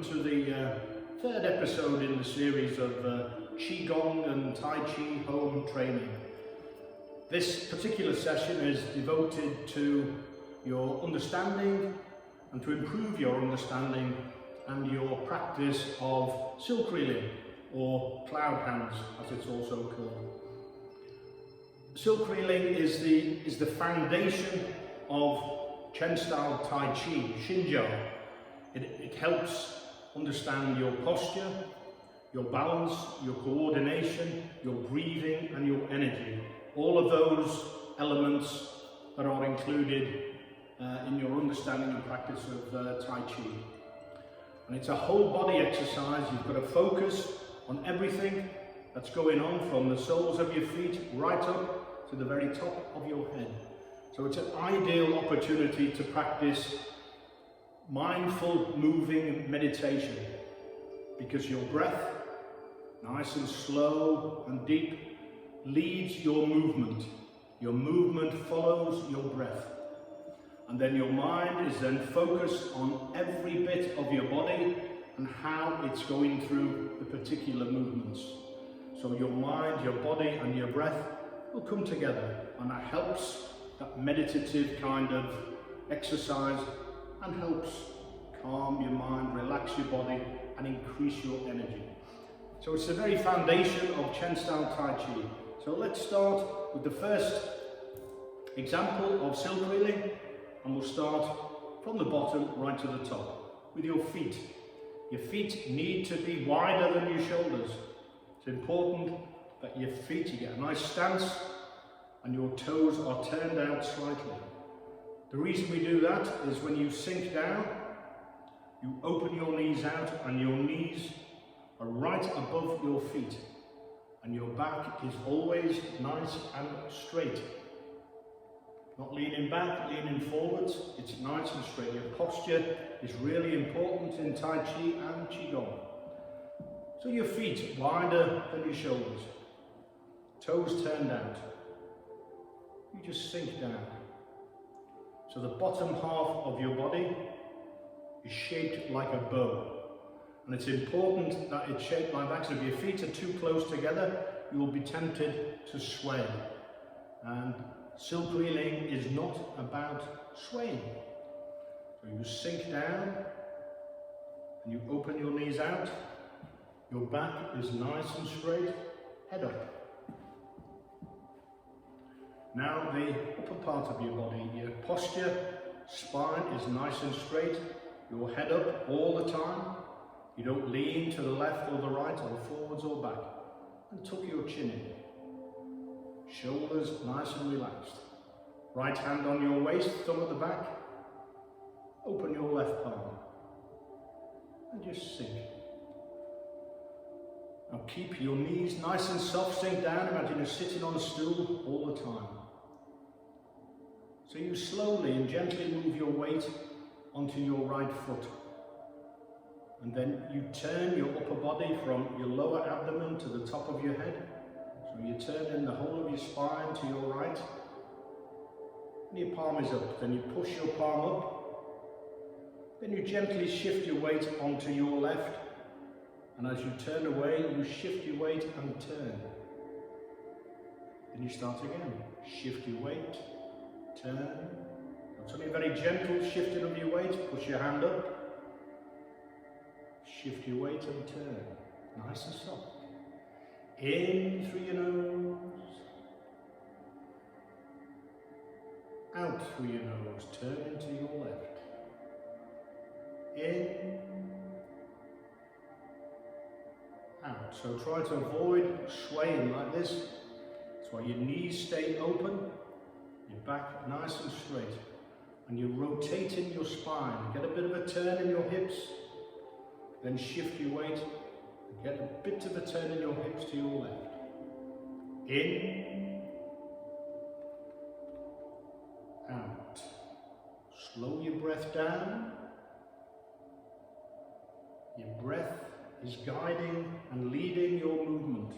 to the third episode in the series of Qigong and Tai Chi home training. This particular session is devoted to your understanding and to improve your understanding and your practice of silk reeling, or cloud hands as it's also called. Silk reeling is the foundation of Chen style Tai Chi, Xinjiao. It helps understand your posture, your balance, your coordination, your breathing and your energy. All of those elements that are included in your understanding and practice of Tai Chi. And it's a whole body exercise. You've got to focus on everything that's going on from the soles of your feet right up to the very top of your head. So it's an ideal opportunity to practice mindful moving meditation, because your breath, nice and slow and deep, leads your movement. Your movement follows your breath. And then your mind is then focused on every bit of your body and how it's going through the particular movements. So your mind, your body and your breath will come together, and that helps that meditative kind of exercise and helps calm your mind, relax your body and increase your energy. So it's the very foundation of Chen style Tai Chi. So let's start with the first example of silk reeling, and we'll start from the bottom right to the top with your feet. Your feet need to be wider than your shoulders. It's important that your feet, you get a nice stance and your toes are turned out slightly. The reason we do that is when you sink down, you open your knees out and your knees are right above your feet, and your back is always nice and straight. Not leaning back, leaning forwards, it's nice and straight. Your posture is really important in Tai Chi and Qigong. So your feet wider than your shoulders, toes turned out. You just sink down. So the bottom half of your body is shaped like a bow. And it's important that it's shaped like that, because if your feet are too close together, you will be tempted to sway. And silk reeling is not about swaying. So you sink down and you open your knees out. Your back is nice and straight, head up. Now the upper part of your body, your posture, spine is nice and straight. Your head up all the time. You don't lean to the left or the right or forwards or back. And tuck your chin in. Shoulders nice and relaxed. Right hand on your waist, thumb at the back. Open your left palm. And just sink. Now keep your knees nice and soft, sink down. Imagine you're sitting on a stool all the time. So you slowly and gently move your weight onto your right foot. And then you turn your upper body from your lower abdomen to the top of your head. So you turn in the whole of your spine to your right. And your palm is up. Then you push your palm up. Then you gently shift your weight onto your left. And as you turn away, you shift your weight and turn. Then you start again. Shift your weight, turn. It's only a very gentle shifting of your weight. Push your hand up. Shift your weight and turn. Nice and soft. In through your nose. Out through your nose. Turn into your left. In. Out. So try to avoid swaying like this. That's why your knees stay open. Your back nice and straight. And you're rotating your spine. Get a bit of a turn in your hips. Then shift your weight and get a bit of a turn in your hips to your left. In. Out. Slow your breath down. Your breath is guiding and leading your movement.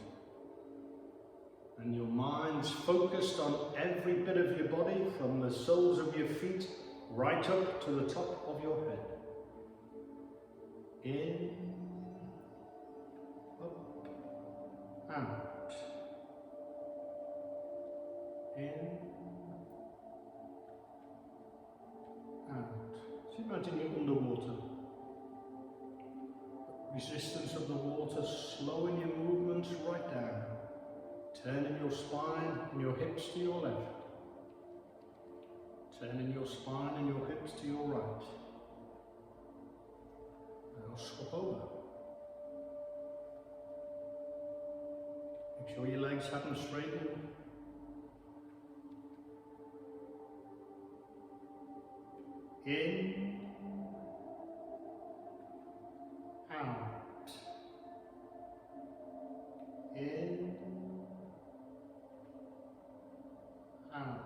And your mind's focused on every bit of your body, from the soles of your feet right up to the top of your head. In, up, out. In, out. So imagine you're underwater. Resistance of the water slowing your movements right down. Turning your spine and your hips to your left. Turning your spine and your hips to your right. Now swap over. Make sure your legs have them straightened. In, out. In, out.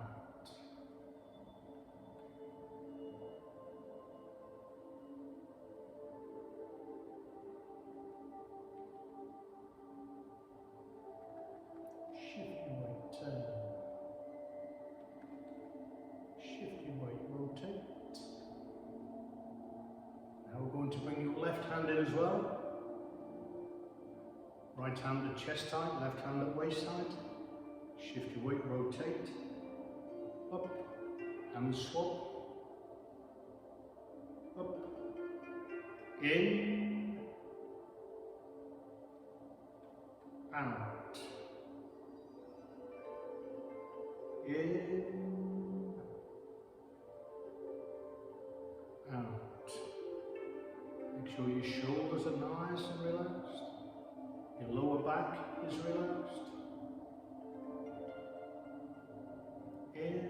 Shift your weight, turn. Shift your weight, rotate. Now we're going to bring your left hand in as well. Right hand at chest height, left hand at waist height. Shift your weight, rotate. Up and swap. Up. In. Out. In. Out. Make sure your shoulders are nice and relaxed. Your lower back is relaxed. In.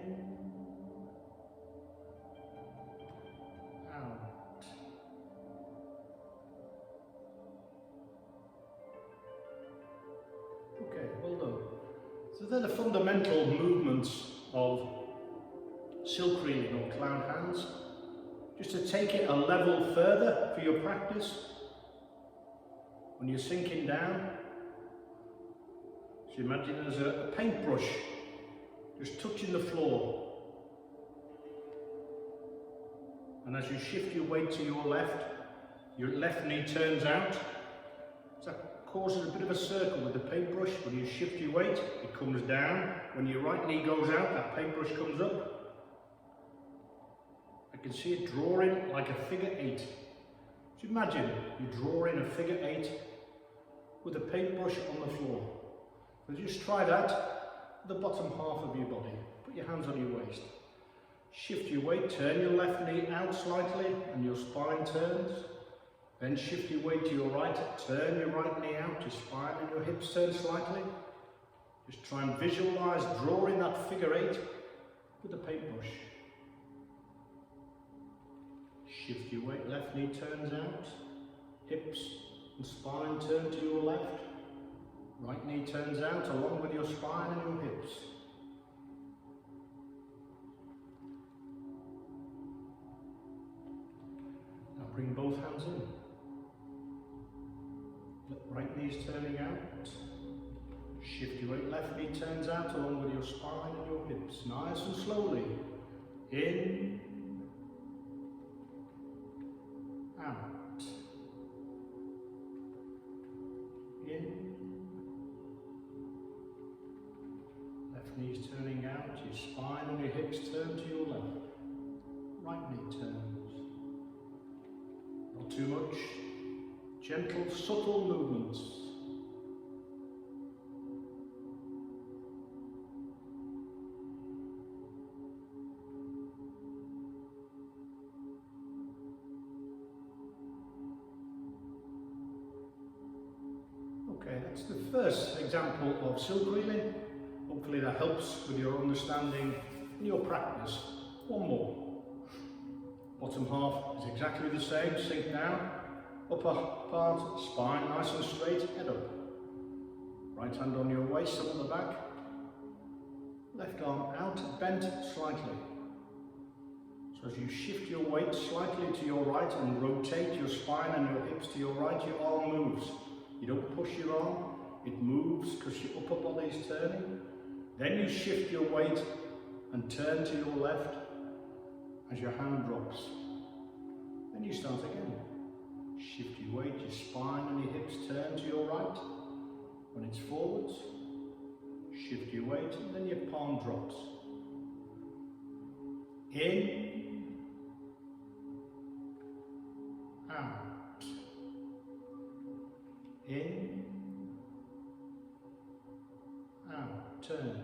Out. Okay, well done. So they're the fundamental movements of silk reeling or clown hands. Just to take it a level further for your practice, when you're sinking down, so imagine there's a paintbrush just touching the floor. And as you shift your weight to your left knee turns out. So that causes a bit of a circle with the paintbrush. When you shift your weight, it comes down. When your right knee goes out, that paintbrush comes up. I can see it drawing like a figure 8. So imagine you're drawing a figure 8 with a paintbrush on the floor. So just try that, the bottom half of your body. Put your hands on your waist. Shift your weight, turn your left knee out slightly and your spine turns. Then shift your weight to your right, turn your right knee out, your spine and your hips turn slightly. Just try and visualize drawing that figure 8 with the paintbrush. Shift your weight, left knee turns out, hips and spine turn to your left, right knee turns out along with your spine and your hips. Now bring both hands in. Right knee's turning out. Shift your weight, left knee turns out along with your spine and your hips. Nice and slowly. In. Out. In. Left knee's turning out, your spine and your hips turn to your left. Right knee turns. Not too much. Gentle, subtle movements. Okay, that's the first example of silk reeling. Hopefully that helps with your understanding and your practice. One more. Bottom half is exactly the same, sink down. Upper part, spine nice and straight, head up. Right hand on your waist, up the back. Left arm out, bent slightly. So as you shift your weight slightly to your right and rotate your spine and your hips to your right, your arm moves. You don't push your arm, it moves because your upper body is turning. Then you shift your weight and turn to your left as your hand drops. Then you start again. Shift your weight, your spine and your hips turn to your right. When it's forwards, shift your weight and then your palm drops. In, out, in, out, turn,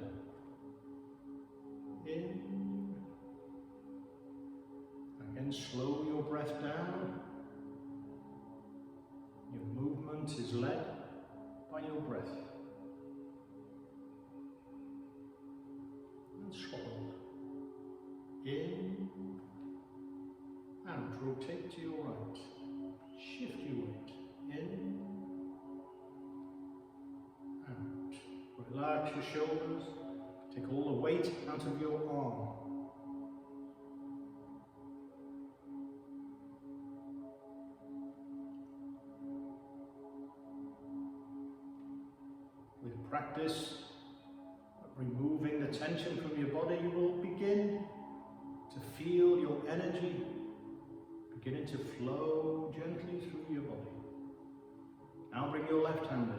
in, again slow your breath down. Your movement is led by your breath. And swallow. In, out, rotate to your right. Shift your weight. In, out. Relax your shoulders. Take all the weight out of your arm. With practice of removing the tension from your body, you will begin to feel your energy beginning to flow gently through your body. Now bring your left hand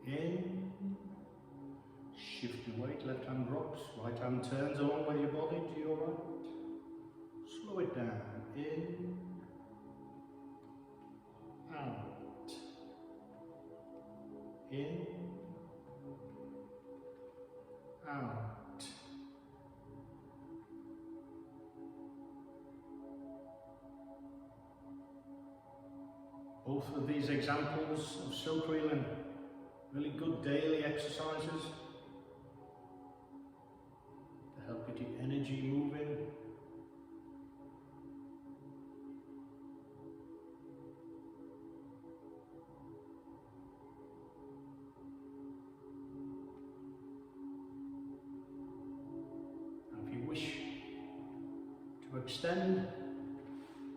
in, shift your weight, left hand drops, right hand turns along with your body to your right. Slow it down, in, out, in, out. Both of these examples of silk reeling, really good daily exercises to help get your energy moving. And if you wish to extend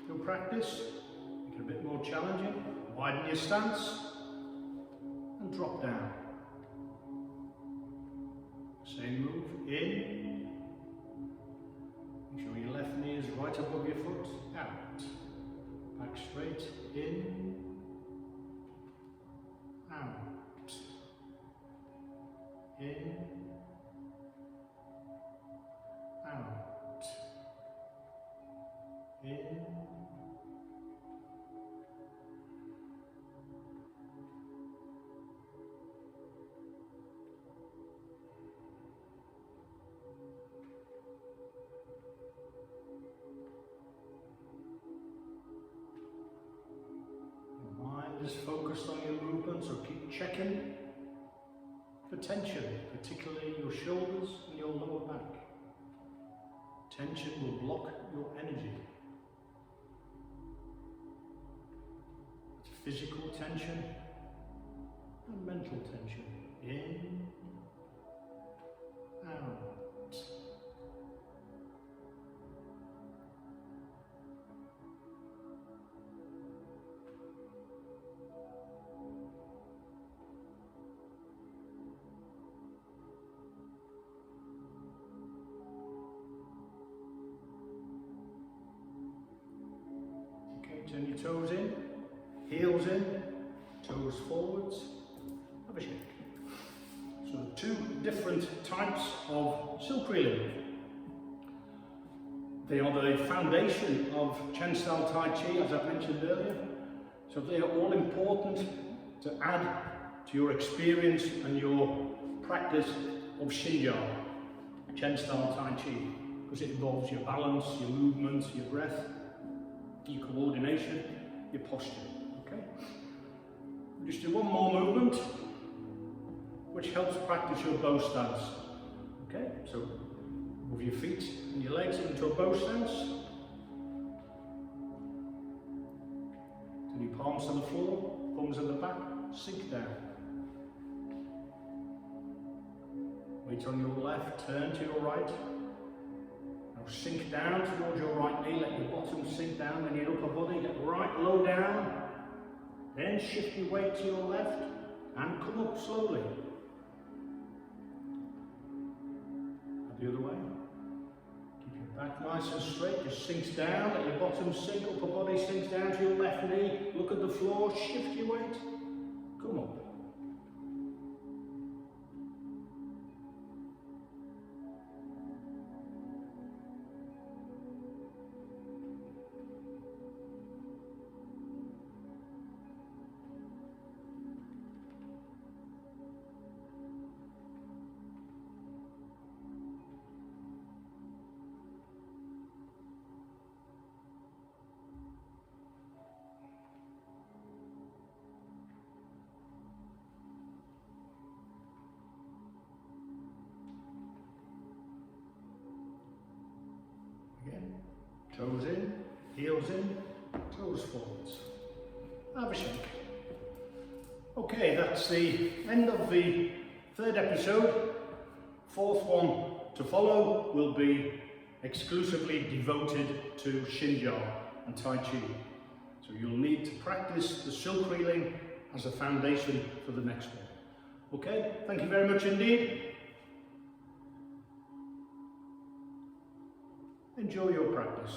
your practice, make it a bit more challenging, widen your stance and drop down. Same move, in, make sure your left knee is right above your foot, out, back straight, in, out, in, out, in, is focused on your movement, so keep checking for tension, particularly your shoulders and your lower back. Tension will block your energy. It's physical tension and mental tension. In, out. Turn your toes in, heels in, toes forwards, have a shake. So two different types of silk reeling. They are the foundation of Chen style Tai Chi, as I mentioned earlier. So they are all important to add to your experience and your practice of Xinjiao, Chen style Tai Chi, because it involves your balance, your movements, your breath, your coordination, your posture. Okay? We'll just do one more movement, which helps practice your bow stance. Okay? So move your feet and your legs into a bow stance. Turn your palms to the floor, thumbs at the back, sink down. Weight on your left, turn to your right. Now sink down towards your right knee, let your bottom sink down, then your upper body get right low down. Then shift your weight to your left and come up slowly. And the other way. Keep your Back nice and straight, just sinks down, let your bottom sink, upper body sinks down to your left knee, look at the floor, shift your weight, come up. Again, toes in, heels in, toes forwards. Have a shake. Okay, that's the end of the third episode. Fourth one to follow will be exclusively devoted to Xinjiang and Tai Chi. So you'll need to practice the silk reeling as a foundation for the next one. Okay, thank you very much indeed. Enjoy your practice.